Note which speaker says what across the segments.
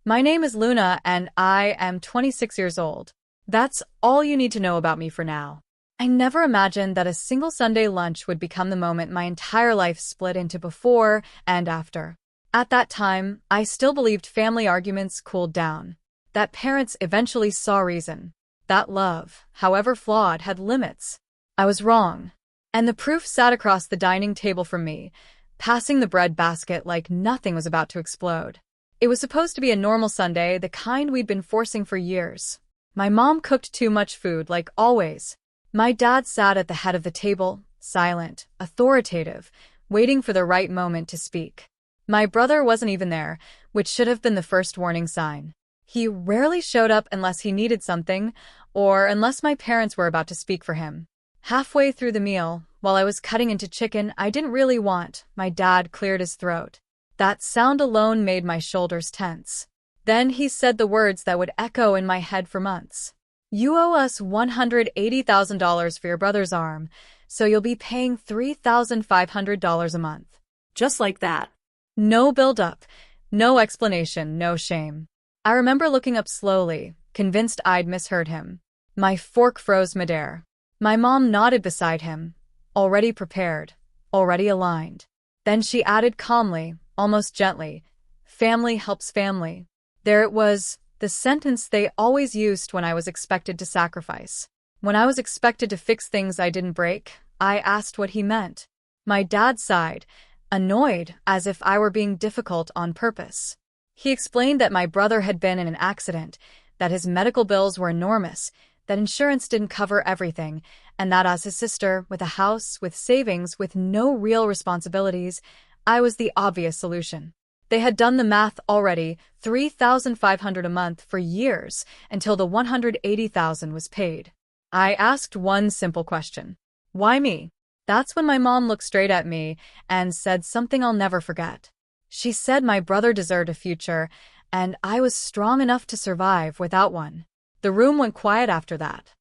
Speaker 1: My name is Luna and I am 26 years old. That's all you need to know about me for now. I never imagined that a single Sunday lunch would become the moment my entire life split into before and after. At that time, I still believed family arguments cooled down, that parents eventually saw reason, that love, however flawed, had limits. I was wrong. And the proof sat across the dining table from me, passing the bread basket like nothing was about to explode. It was supposed to be a normal Sunday, the kind we'd been forcing for years. My mom cooked too much food, like always. My dad sat at the head of the table, silent, authoritative, waiting for the right moment to speak. My brother wasn't even there, which should have been the first warning sign. He rarely showed up unless he needed something, or unless my parents were about to speak for him. Halfway through the meal, while I was cutting into chicken I didn't really want, my dad cleared his throat. That sound alone made my shoulders tense. Then he said the words that would echo in my head for months. You owe us $180,000 for your brother's arm, so you'll be paying $3,500 a month.
Speaker 2: Just like that.
Speaker 1: No build-up, no explanation, no shame. I remember looking up slowly, convinced I'd misheard him. My fork froze midair. My mom nodded beside him, already prepared, already aligned. Then she added calmly, almost gently, "Family helps family." There it was, the sentence they always used when I was expected to sacrifice. When I was expected to fix things I didn't break, I asked what he meant. My dad sighed, annoyed, as if I were being difficult on purpose. He explained that my brother had been in an accident, that his medical bills were enormous, that insurance didn't cover everything, and that as his sister, with a house, with savings, with no real responsibilities, I was the obvious solution. They had done the math already, $3,500 a month for years, until the $180,000 was paid. I asked one simple question. Why me? That's when my mom looked straight at me and said something I'll never forget. She said my brother deserved a future, and I was strong enough to survive without one. The room went quiet after that.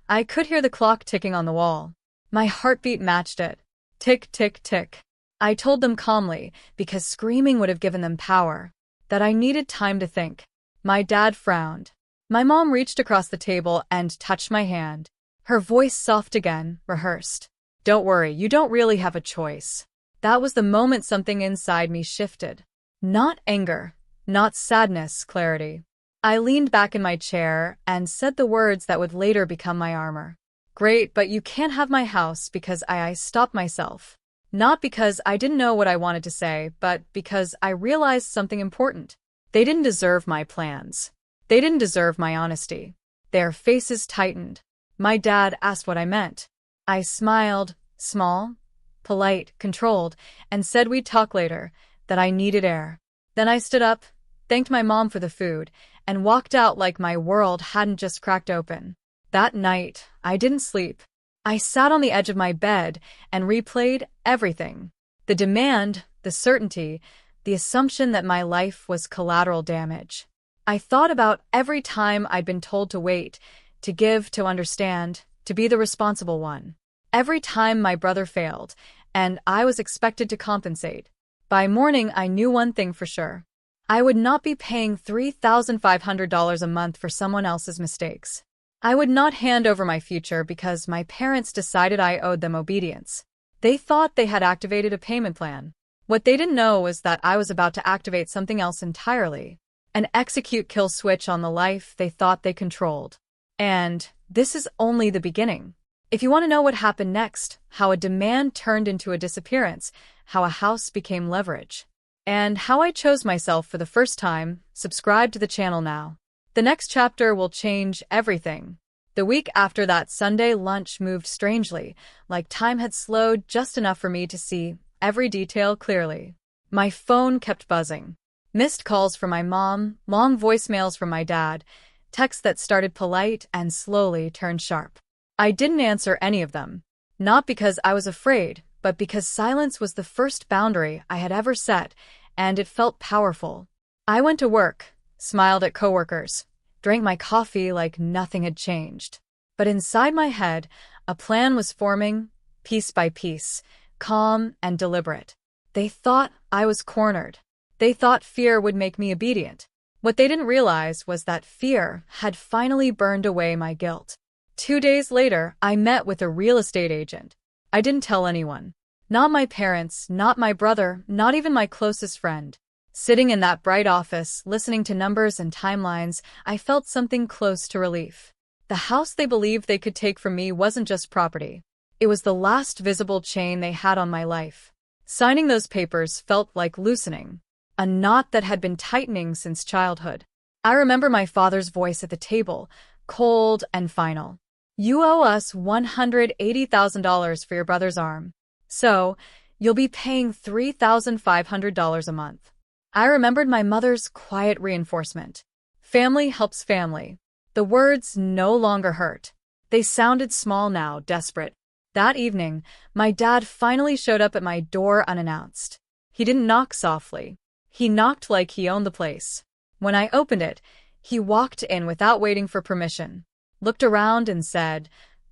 Speaker 1: I could hear the clock ticking on the wall. My heartbeat matched it. Tick, tick, tick. I told them calmly, because screaming would have given them power, that I needed time to think. My dad frowned. My mom reached across the table and touched my hand. Her voice soft again, rehearsed. Don't worry, you don't really have a choice. That was the moment something inside me shifted. Not anger, not sadness, clarity. I leaned back in my chair and said the words that would later become my armor. Great, but you can't have my house because I stopped myself. Not because I didn't know what I wanted to say, but because I realized something important. They didn't deserve my plans. They didn't deserve my honesty. Their faces tightened. My dad asked what I meant. I smiled, small, polite, controlled, and said we'd talk later, that I needed air. Then I stood up, thanked my mom for the food, and walked out like my world hadn't just cracked open. That night, I didn't sleep. I sat on the edge of my bed and replayed everything. The demand, the certainty, the assumption that my life was collateral damage. I thought about every time I'd been told to wait, to give, to understand, to be the responsible one. Every time my brother failed, and I was expected to compensate. By morning, I knew one thing for sure. I would not be paying $3,500 a month for someone else's mistakes. I would not hand over my future because my parents decided I owed them obedience. They thought they had activated a payment plan. What they didn't know was that I was about to activate something else entirely. An execute-kill switch on the life they thought they controlled. And this is only the beginning. If you want to know what happened next, how a demand turned into a disappearance, how a house became leverage, and how I chose myself for the first time, subscribe to the channel now. The next chapter will change everything. The week after that Sunday lunch moved strangely, like time had slowed just enough for me to see every detail clearly. My phone kept buzzing. Missed calls from my mom, long voicemails from my dad, texts that started polite and slowly turned sharp. I didn't answer any of them. Not because I was afraid, but because silence was the first boundary I had ever set, and it felt powerful. I went to work, smiled at coworkers, drank my coffee like nothing had changed. But inside my head, a plan was forming, piece by piece, calm and deliberate. They thought I was cornered. They thought fear would make me obedient. What they didn't realize was that fear had finally burned away my guilt. 2 days later, I met with a real estate agent. I didn't tell anyone. Not my parents, not my brother, not even my closest friend. Sitting in that bright office, listening to numbers and timelines, I felt something close to relief. The house they believed they could take from me wasn't just property. It was the last visible chain they had on my life. Signing those papers felt like loosening a knot that had been tightening since childhood. I remember my father's voice at the table, cold and final. "You owe us $180,000 for your brother's arm. So, you'll be paying $3,500 a month." I remembered my mother's quiet reinforcement. Family helps family. The words no longer hurt. They sounded small now, desperate. That evening, my dad finally showed up at my door unannounced. He didn't knock softly. He knocked like he owned the place. When I opened it, he walked in without waiting for permission, looked around and said,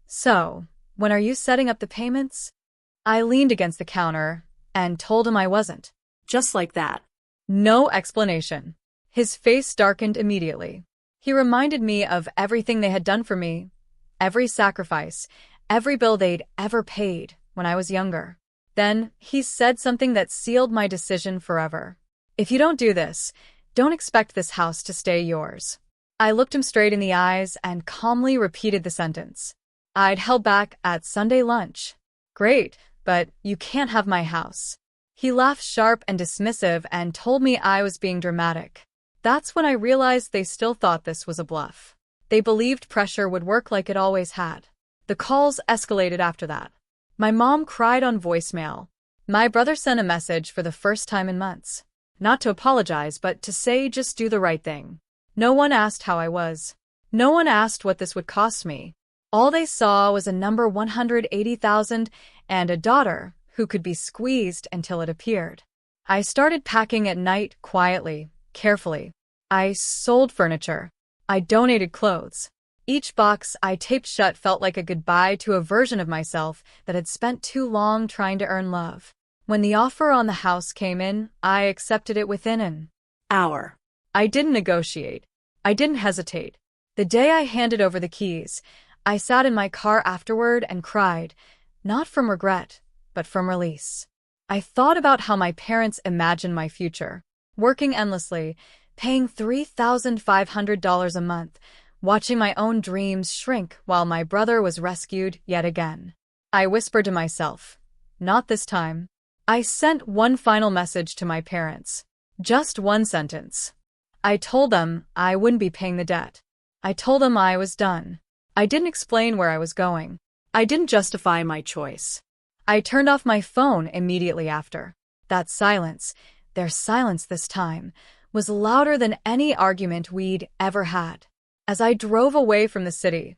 Speaker 1: "So, when are you setting up the payments?" I leaned against the counter and told him I wasn't.
Speaker 2: Just like that.
Speaker 1: No explanation. His face darkened immediately. He reminded me of everything they had done for me, every sacrifice, every bill they'd ever paid when I was younger. Then he said something that sealed my decision forever. "If you don't do this, don't expect this house to stay yours." I looked him straight in the eyes and calmly repeated the sentence I'd held back at Sunday lunch. "Great, but you can't have my house." He laughed sharp and dismissive and told me I was being dramatic. That's when I realized they still thought this was a bluff. They believed pressure would work like it always had. The calls escalated after that. My mom cried on voicemail. My brother sent a message for the first time in months. Not to apologize, but to say just do the right thing. No one asked how I was. No one asked what this would cost me. All they saw was a number 180,000 and a daughter who could be squeezed until it appeared. I started packing at night quietly, carefully. I sold furniture. I donated clothes. Each box I taped shut felt like a goodbye to a version of myself that had spent too long trying to earn love. When the offer on the house came in, I accepted it within an
Speaker 2: hour.
Speaker 1: I didn't negotiate. I didn't hesitate. The day I handed over the keys, I sat in my car afterward and cried, not from regret, but from release. I thought about how my parents imagined my future, working endlessly, paying $3,500 a month, watching my own dreams shrink while my brother was rescued yet again. I whispered to myself, not this time. I sent one final message to my parents. Just one sentence. I told them I wouldn't be paying the debt. I told them I was done. I didn't explain where I was going.
Speaker 2: I didn't justify my choice.
Speaker 1: I turned off my phone immediately after. That silence, their silence this time, was louder than any argument we'd ever had. As I drove away from the city,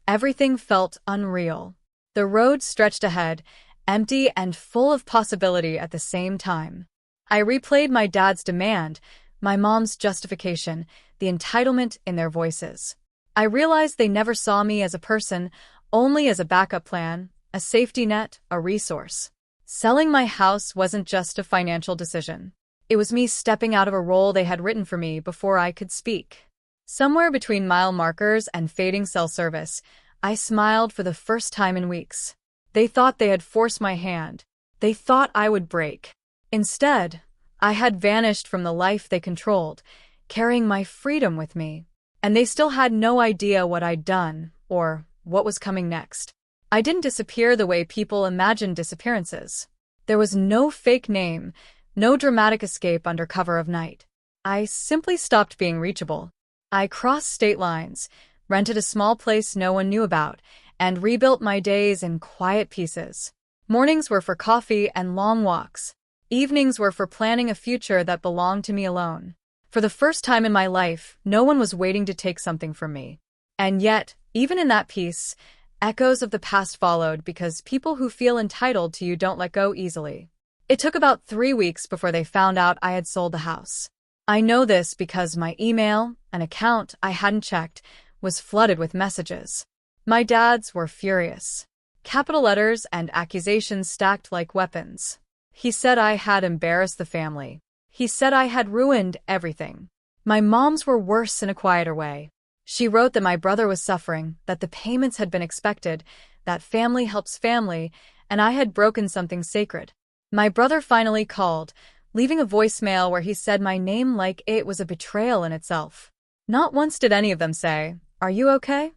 Speaker 1: everything felt unreal. The road stretched ahead, empty and full of possibility at the same time. I replayed my dad's demand, my mom's justification, the entitlement in their voices. I realized they never saw me as a person, only as a backup plan, a safety net, a resource. Selling my house wasn't just a financial decision. It was me stepping out of a role they had written for me before I could speak. Somewhere between mile markers and fading cell service, I smiled for the first time in weeks. They thought they had forced my hand. They thought I would break. Instead, I had vanished from the life they controlled, carrying my freedom with me. And they still had no idea what I'd done or what was coming next. I didn't disappear the way people imagined disappearances. There was no fake name, no dramatic escape under cover of night. I simply stopped being reachable. I crossed state lines, rented a small place no one knew about, and rebuilt my days in quiet pieces. Mornings were for coffee and long walks. Evenings were for planning a future that belonged to me alone. For the first time in my life, no one was waiting to take something from me. And yet, even in that peace, echoes of the past followed because people who feel entitled to you don't let go easily. It took about 3 weeks before they found out I had sold the house. I know this because my email, an account I hadn't checked, was flooded with messages. My dad's were furious. Capital letters and accusations stacked like weapons. He said I had embarrassed the family. He said I had ruined everything. My mom's were worse in a quieter way. She wrote that my brother was suffering, that the payments had been expected, that family helps family, and I had broken something sacred. My brother finally called, leaving a voicemail where he said my name like it was a betrayal in itself. Not once did any of them say, "Are you okay?"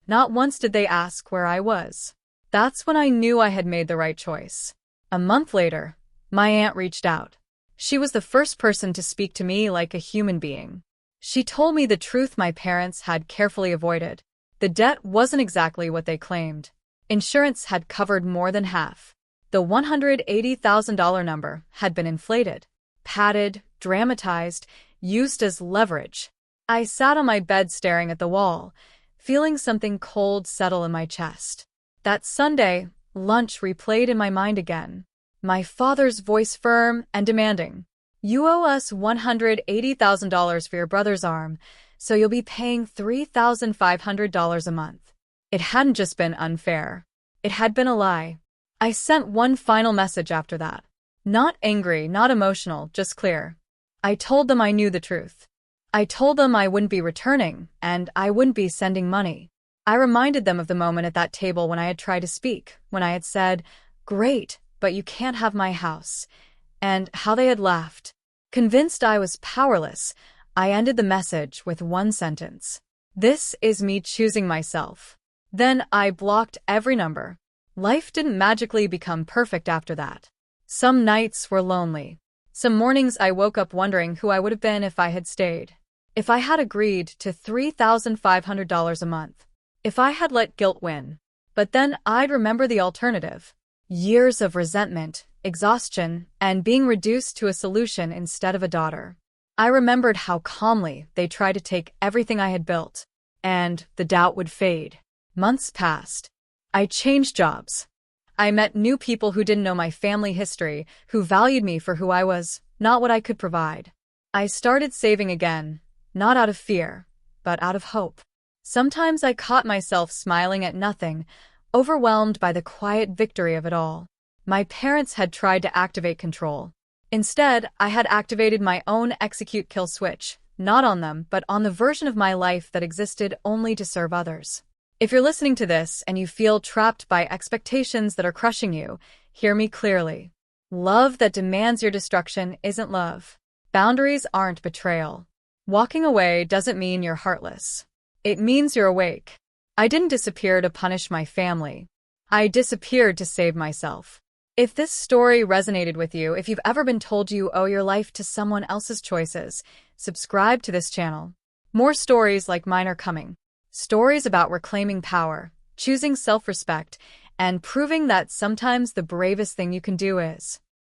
Speaker 1: Not once did they ask where I was. That's when I knew I had made the right choice. A month later, my aunt reached out. She was the first person to speak to me like a human being. She told me the truth my parents had carefully avoided. The debt wasn't exactly what they claimed. Insurance had covered more than half. The $180,000 number had been inflated, padded, dramatized, used as leverage. I sat on my bed staring at the wall, feeling something cold settle in my chest. That Sunday, lunch replayed in my mind again. My father's voice firm and demanding. "You owe us $180,000 for your brother's arm, so you'll be paying $3,500 a month." It hadn't just been unfair. It had been a lie. I sent one final message after that. Not angry, not emotional, just clear. I told them I knew the truth. I told them I wouldn't be returning, and I wouldn't be sending money. I reminded them of the moment at that table when I had tried to speak, when I had said, "Great, but you can't have my house," and how they had laughed. Convinced I was powerless, I ended the message with one sentence. "This is me choosing myself." Then I blocked every number. Life didn't magically become perfect after that. Some nights were lonely. Some mornings I woke up wondering who I would have been if I had stayed. If I had agreed to $3,500 a month. If I had let guilt win. But then I'd remember the alternative. Years of resentment, exhaustion, and being reduced to a solution instead of a daughter. I remembered how calmly they tried to take everything I had built. And the doubt would fade. Months passed. I changed jobs. I met new people who didn't know my family history, who valued me for who I was, not what I could provide. I started saving again, not out of fear, but out of hope. Sometimes I caught myself smiling at nothing, overwhelmed by the quiet victory of it all. My parents had tried to activate control. Instead, I had activated my own execute kill switch, not on them, but on the version of my life that existed only to serve others. If you're listening to this and you feel trapped by expectations that are crushing you, hear me clearly. Love that demands your destruction isn't love. Boundaries aren't betrayal. Walking away doesn't mean you're heartless. It means you're awake. I didn't disappear to punish my family. I disappeared to save myself. If this story resonated with you, if you've ever been told you owe your life to someone else's choices, subscribe to this channel. More stories like mine are coming. Stories about reclaiming power, choosing self-respect, and proving that sometimes the bravest thing you can do is